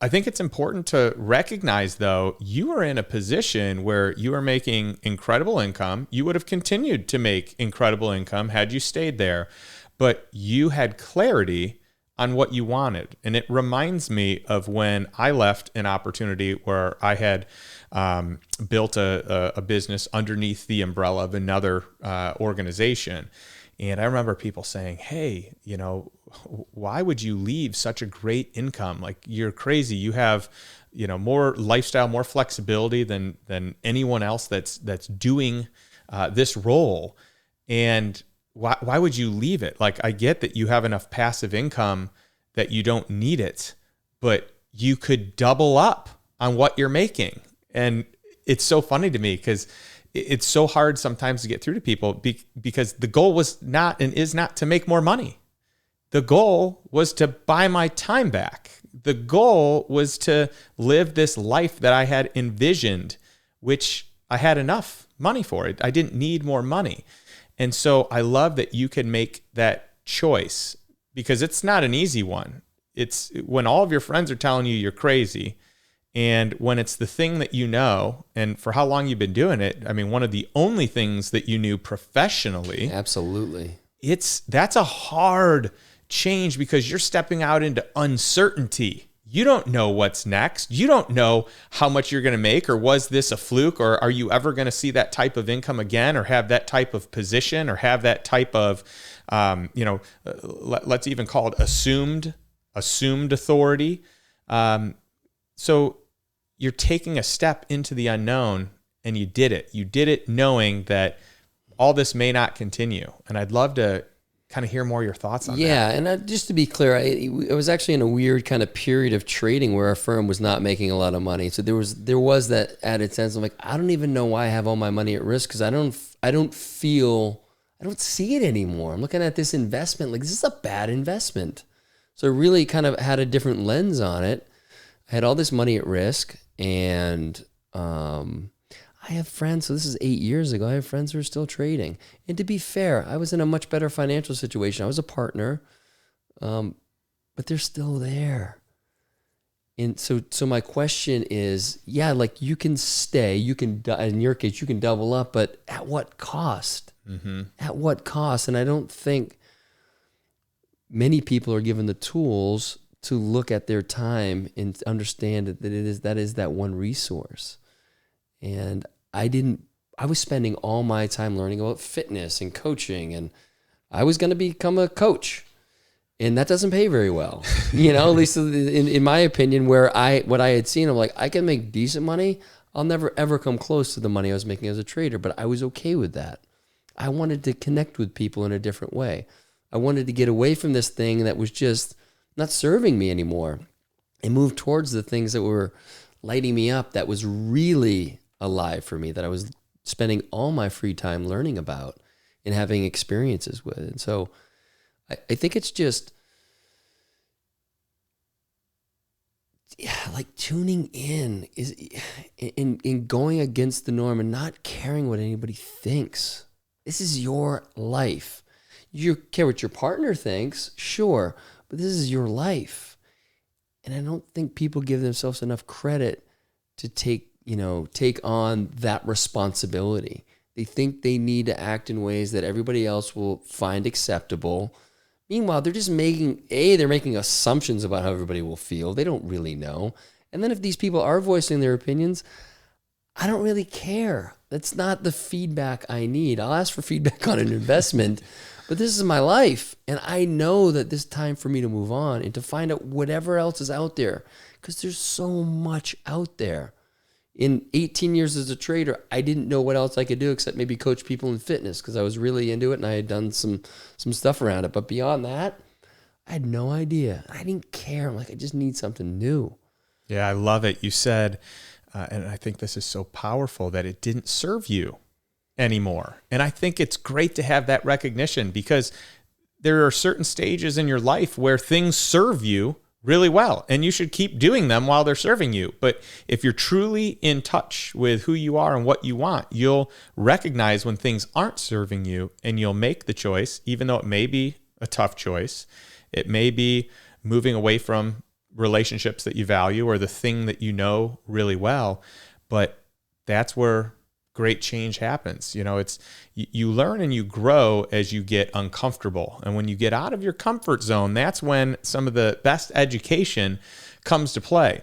I think it's important to recognize, though, you are in a position where you are making incredible income. You would have continued to make incredible income had you stayed there, but you had clarity on what you wanted. And it reminds me of when I left an opportunity where I had built a business underneath the umbrella of another organization. And I remember people saying, hey, why would you leave such a great income? Like, you're crazy. You have, more lifestyle, more flexibility than anyone else that's doing this role. And why would you leave it? Like, I get that you have enough passive income that you don't need it, but you could double up on what you're making. And it's so funny to me because it's so hard sometimes to get through to people because the goal was not and is not to make more money. The goal was to buy my time back. The goal was to live this life that I had envisioned, which I had enough money for it. I didn't need more money. And so I love that you can make that choice because it's not an easy one. It's when all of your friends are telling you you're crazy, and when it's the thing that you know, and for how long you've been doing it, I mean, one of the only things that you knew professionally. Absolutely. That's a hard change because you're stepping out into uncertainty. You don't know what's next. You don't know how much you're going to make, or was this a fluke, or are you ever going to see that type of income again, or have that type of position, or have that type of, let's even call it assumed authority. So you're taking a step into the unknown, and you did it. You did it knowing that all this may not continue. And I'd love to kind of hear more of your thoughts on that. Yeah, and just to be clear, I was actually in a weird kind of period of trading where our firm was not making a lot of money. So there was that added sense of like, I don't even know why I have all my money at risk because I don't see it anymore. I'm looking at this investment like this is a bad investment. So I really kind of had a different lens on it. I had all this money at risk, and I have friends, so this is 8 years ago, I have friends who are still trading. And to be fair, I was in a much better financial situation. I was a partner, but they're still there. And so my question is, yeah, like you can stay, in your case, you can double up, but at what cost? Mm-hmm. At what cost? And I don't think many people are given the tools to look at their time and understand that is that one resource. And I was spending all my time learning about fitness and coaching, and I was going to become a coach, and that doesn't pay very well, at least in my opinion, what I had seen, I'm like, I can make decent money. I'll never ever come close to the money I was making as a trader, but I was okay with that. I wanted to connect with people in a different way. I wanted to get away from this thing that was just not serving me anymore and move towards the things that were lighting me up, that was really alive for me, that I was spending all my free time learning about and having experiences with. And so I think it's just, like tuning in is in going against the norm and not caring what anybody thinks. This is your life. You care what your partner thinks, sure, but this is your life. And I don't think people give themselves enough credit to take on that responsibility. They think they need to act in ways that everybody else will find acceptable. Meanwhile, they're just making assumptions about how everybody will feel. They don't really know. And then if these people are voicing their opinions, I don't really care. That's not the feedback I need. I'll ask for feedback on an investment, but this is my life. And I know that this time for me to move on and to find out whatever else is out there, because there's so much out there. In 18 years as a trader, I didn't know what else I could do except maybe coach people in fitness because I was really into it and I had done some stuff around it. But beyond that, I had no idea. I didn't care. I'm like, I just need something new. Yeah, I love it. You said, and I think this is so powerful, that it didn't serve you anymore. And I think it's great to have that recognition because there are certain stages in your life where things serve you really well, and you should keep doing them while they're serving you. But if you're truly in touch with who you are and what you want, you'll recognize when things aren't serving you, and you'll make the choice, even though it may be a tough choice. It may be moving away from relationships that you value or the thing that you know really well. But that's where great change happens. It's you learn and you grow as you get uncomfortable. And when you get out of your comfort zone, that's when some of the best education comes to play.